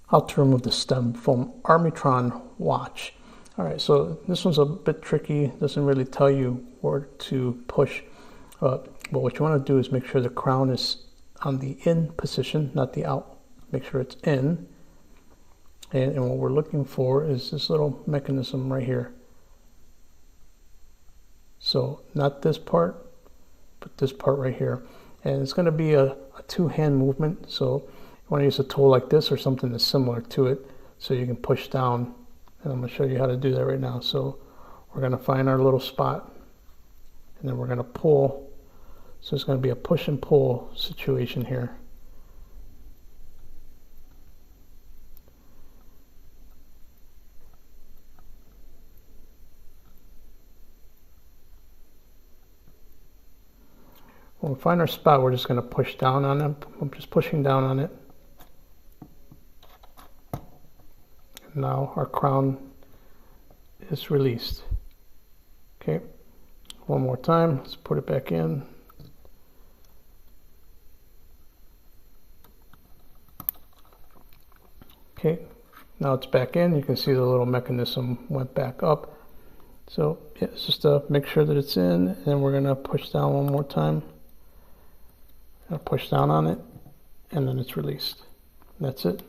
How to remove the stem from Armitron Watch. All right, so this one's a bit tricky. Doesn't really tell you where to push. But what you want to do is make sure the crown is on the in position, not the out. Make sure it's in. And what we're looking for is this little mechanism right here. So not this part, but this part right here. And it's going to be a two-hand movement. So you want to use a tool like this or something that's similar to it so you can push down. And I'm going to show you how to do that right now. So we're going to find our little spot and then we're going to pull. So it's going to be a push and pull situation here. When we find our spot, we're just going to push down on it. I'm just pushing down on it. And now our crown is released. Okay, one more time. Let's put it back in. Okay, now it's back in. You can see the little mechanism went back up. So yeah, it's just to make sure that it's in, and we're going to push down one more time. Push down on it, and then it's released. That's it.